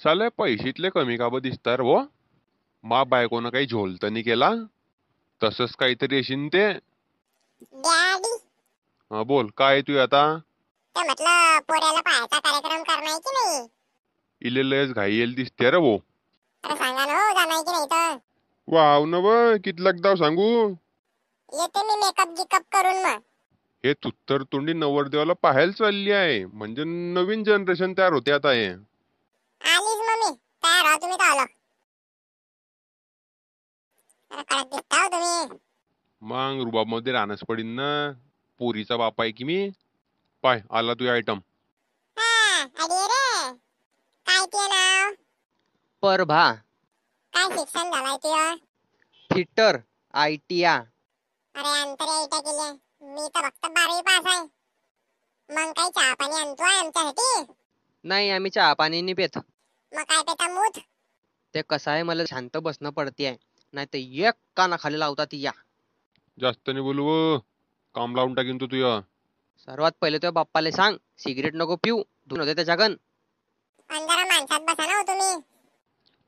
साले पैशीतले कमी का ब दिसतार वो. मा बायकोनं काही झोलतनी केला तसंच काहीतरी अशीन ते. डॅडी हा बोल काय तू आता. ते म्हटलं पोऱ्याला पाहायचा कार्यक्रम करणार की नाही. इले लयच घाई दिसते रे वो. अरे सांगा ना हो जाणार की नाही तर. वाव न व कितलक दाव सांगू. येते मी मेकअप गिकअप करून मग. हे तुत्तर तोंडी नवरदेवाला पाहायला चालली आहे म्हणजे नवीन जनरेशन तयार होते आता हे. आलीच मम्मी तयार राहा तुम्ही तर आलो. अरे कडक दिसता हो तुम्ही. मग रुबाब मध्ये राहणंच पडीन ना. पोरीचा बाप आहे की मी. पाय आला तुझा आयटम. हा अरे रे काय ते नाव. परभा. काय शिक्षण झालंय तुझं. Theta ITI. अरे अंतर इटा केली. मी तर फक्त 12वी पास आहे. मग काही चहा पाणी आणतो आहे आमच्यासाठी. नाही आम्ही चहा पाणी नाही पेत. मग काय पेता मूत. ते कसं आहे मला शांत बसणं पडते नाही तर एक कानाखाली लावतात या. जास्त नाही बोलू व. काम लावून टाकीन तू तुझ्या. सर्वात पहिले तुझ्या बाप्पाला सांग सिगरेट नको पिऊ धुन होते त्याच्या गण. अंधारा माणसात बसा ना हो तुम्ही.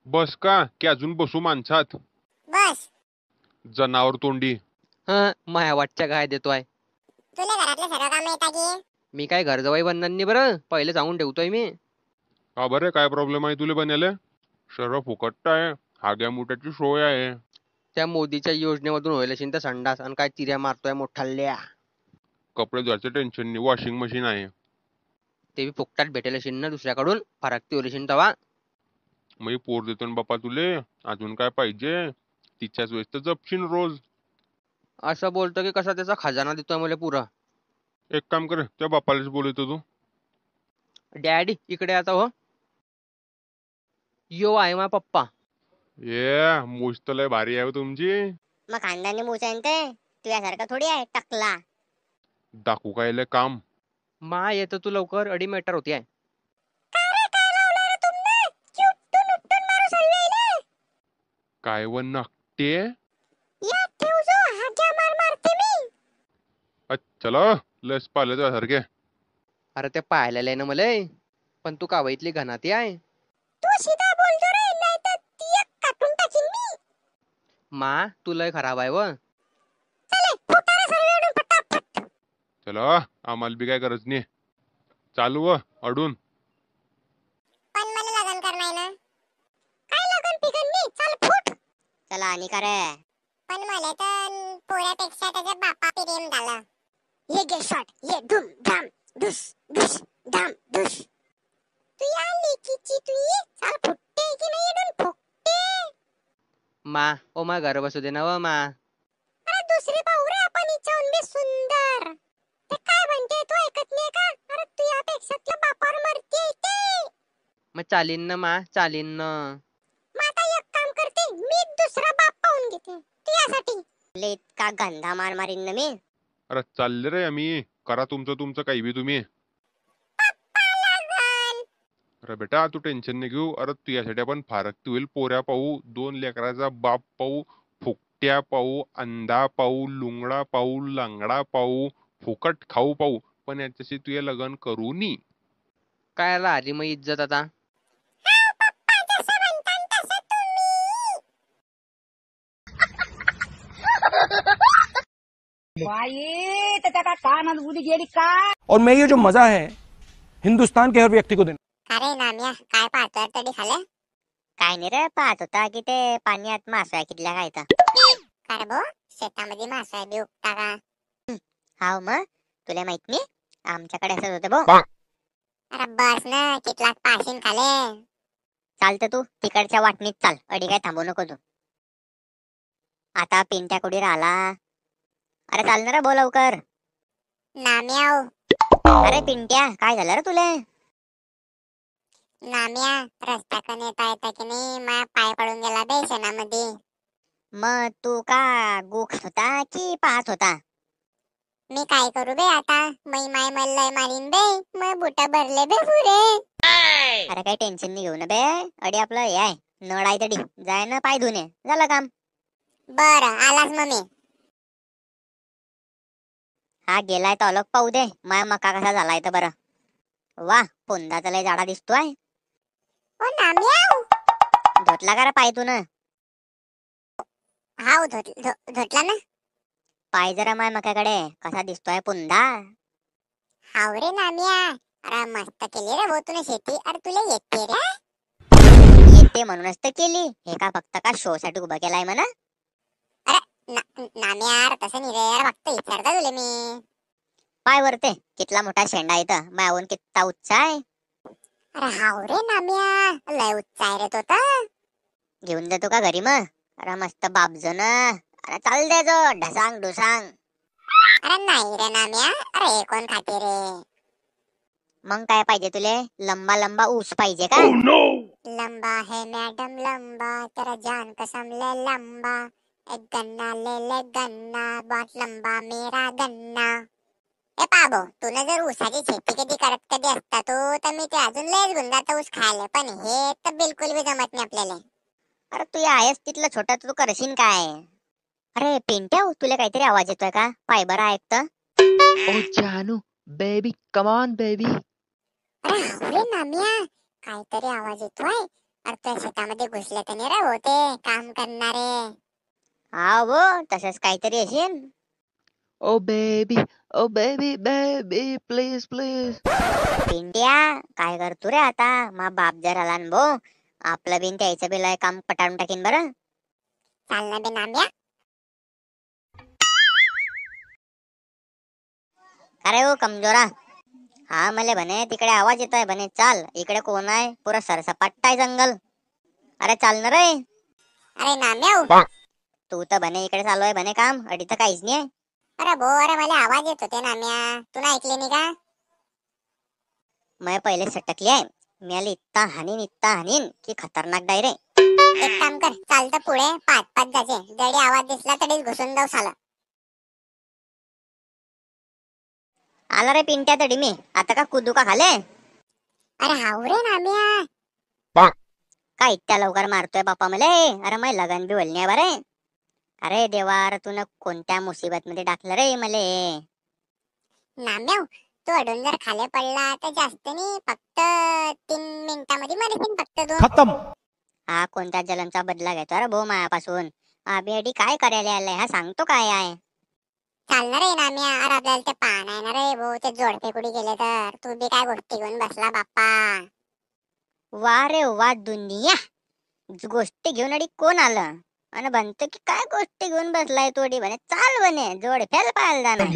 बस का की अजून बसू माणसात. बस. जनावर तोंडी. हा माया वाटच्या काय देतोय. तुला घरातले सर्व काम येता की. मी काय घर जवाई बनणार नाही बरं पहिले सांगून ठेवतोय मी. हा बरे काय प्रॉब्लेम आहे तुला बनायला. सर्व फुकट आहे. हाग्या मुठ्याची सोय आहे. त्या मोदीच्या योजनेमधून होईल असेल तर संडास आणि काय तिऱ्या मारतोय मोठाल्या. कपडे धुवायचं टेन्शन नाही वॉशिंग मशीन आहे. ते बी फुकटात भेटेल असेल ना दुसऱ्याकडून फरक ती ओलेशीन तवा. मग पोर देतो ना बापा तुले. अजून काय पाहिजे. तिच्याच वेळेस तर जपशील रोज. असं बोलतो की कसा त्याचा खजाना देतोय मला पुरा. एक काम कर त्या बापालाच बोलवतो तू. डॅडी इकडे आता हो. यो आहे मा पप्पा. ये मूछ तर लय भारी आहे हो तुमची. मग खानदानी मूछ आहे ते. तुझ्यासारखा थोडी आहे टकला. दाखवू काय लय काम. मा येतो तू लवकर अडी मॅटर होती आहे. काय व नाकटे. चला लस पाले सारखे. अरे ते पाहायला लय ना मला पण तू कावाईतली घनाती आहे. मा तू लय खराब आहे व. चला आम्हाला बी काय गरज नाही. चालू व अडून. पण मला लग्न करणार ना. काय लग्न पिकन नाही चल फुट. चला आणि करे. पण मला तर पोऱ्यापेक्षा त्याच्या बापा प्रेम झालं. ये गे शॉट ये धूम धाम धुस धुस धाम धुस. तू या लेकीची तू ये चल फुटते की नाही इडून फुटते. मा ओ मा घर बसू दे ना व मा. अरे दुसरी पाहू रे आपण हिच्याहून बी सुंदर. ते काय म्हणते तू ऐकत नाही का. अरे तू यापेक्षा तुझ्या बापावर मरते ते. मग चालीन ना मा चालीन ना. मग आता एक काम करते मी दुसरा बाप पाहून घेते तुझ्यासाठी. ले का गंधा मार मारीन ना मी. अरे चालले रे आम्ही. करा तुमचं तुमचं काही बी तुम्ही. अरे बेटा तू टेन्शन नाही घेऊ. अरे तुझ्यासाठी आपण फारकती होईल पोऱ्या पाहू. 2 लेकराचा बाप पाहू. फुकट्या पाहू. अंधा पाहू. लुंगडा पाहू. लंगडा पाहू. फुकट खाऊ पाहू. पण याच्याशी तुझे लग्न करू नी. काय आली मग इज्जत आता. और मैं ये जो मजा है हिंदुस्तान के हर व्यक्ति को देना. अरे नाम्या काय पाहतोय तरी खाले. काय नाही रे पाहत होता की ते पाण्यात मासा कितल्या खायचा. काय भो शेतामध्ये मासा बी उगता का. हाव मग तुला माहित नाही आमच्याकडे असं होतं भो. अरे बस ना कितलाच पाशीन खाले. चालतं तू तिकडच्या वाटणीत चाल अडी काय थांबू नको तू. आता पिंट्या कुडी राहिला. अरे चाल ना रे बोल लवकर. नाम्या. अरे पिंट्या काय झालं रे तुले. नाम्या रस्ता कन येता येता की नाही माझा पाय पडून गेला बे शेणामध्ये. मग तू का गु खात होता की पाहत होता. मी काय करू बे आता. मै माय मल्लय मारीन बे. मग बुटा भरले बे पुरे. अरे काही टेन्शन नाही घेऊ ना बे. अडी आपलं हे आहे नळ आहे तडी जाय ना पाय धुणे झालं काम. बर आलाच मम्मी. हा गेलाय तो अलग पाहू दे. माया मका कसा झालाय तर बरं. वा पुंदाचा लय जाडा दिसतोय. ओ नाम्या, धुतला का रे पाय तू न? हाव धुतला ना. पाय जरा माय मक्याकडे कसा दिसतोय पुंदा. हाव रे नाम्या, अरे मस्त केली रे भाऊ तुने शेती. अरे तुला येते रे? येते म्हणूनच तर केली, हे का फक्त का शो साठी उभा केलाय म्हणा? अरे नाम्या यार तसं नाही रे यार, फक्त विचारता तुले मी. पाय वरते कितला मोठा शेंडा इथं मायाहून कित्ता उच्च आहे. अरे हाव रे नाम्या, लय उच्च आहे रे तो तर. घेऊन देतो का घरी मग? अरे मस्त बापजन. अरे चाल दे जो ढसांग ढुसांग. अरे नाही रे नाम्या, अरे हे कोण खाते रे? मग काय पाहिजे तुले? लंबा लंबा ऊस पाहिजे का? लंबा है मॅडम लंबा, तेरा जान कसम ले लंबा. एक गन्ना ले ले गन्ना, बहुत लंबा मेरा गन्ना. ए पाबो, तुला जर ऊसाची शेती कधी करत कधी असता तो, तर मी ते अजून लयच गुंडात ऊस खायला, पण हे तर बिलकुल बी जमत नाही आपल्याला. अरे तू आहेस तिथलं छोटा, तू करशील काय? अरे पिंट्या, तुला काहीतरी आवाज येतोय का? पाय बरं ऐकत. Oh Janu, baby, come on, baby. अरे हावरे नाम्या, काहीतरी आवाज येतोय. अरे तुझ्या शेतामध्ये घुसले तर नाही रे होते काम करणारे? हा वो तसंच काहीतरी असेल. Oh baby, baby, please, please. Pintya, काय करतो रे आता? मा बाप जर आला न भो, आपलं बिन त्याचं बिल काम पटाळून टाकीन बरं. चाल ना बे नाम्या. अरे ओ कमजोरा, हा मले म्हणे तिकडे आवाज येतोय म्हणे, चाल इकडे कोण आहे? पुरा सरसपाट आहे जंगल. अरे चाल ना रे. अरे नाम्या, तू तर म्हणे इकडे चालू आहे म्हणे काम, अडी तर काहीच नाही. अरे भो, अरे मला आवाज येत होते नाम्या, तू ना ऐकले नाही का? मैं पहिले सटकली आहे. मी आली इत्ता हानीन की खतरनाक डायरेक्ट. एक काम कर, चालतं पुढे पाच पाच जायचे, जडी आवाज दिसला तरीच घुसून जाऊ साला. आला रे पिंट्या तडी मी, आता का कुदू का खाले? अरे हाव रे नाम्या, काय इतक्या लवकर मारतोय बापा मले? अरे मै लगन बी बोलणे बरे. अरे देवा, अरे तू कोणत्या मुसीबत मध्ये टाकलं रे मले? नाम्या, तू अडून जर खाली पडला तर जास्त नाही, फक्त 3 मिनिटांमध्ये मरशील फक्त तू. खत्म. हा कोणत्या जलनचा बदला घेतो अरे भाऊ मायापासून? अबे अडी काय करायला आलाय हा, सांगतो काय आहे? चालणार रे नाम्या, अरे आपल्याला ते पाहणं आहे ना रे भाऊ, ते जोडपे कुठे गेले तर तू बी काय गोष्टी घेऊन बसला बाप्पा. वा रे वा दुनिया, गोष्टी घेऊन अडी कोण आलं आणि म्हणतो की काय गोष्टी घेऊन बसलाय तोडी म्हणे, चाल म्हणे जोड फेल पाहायला जाणार.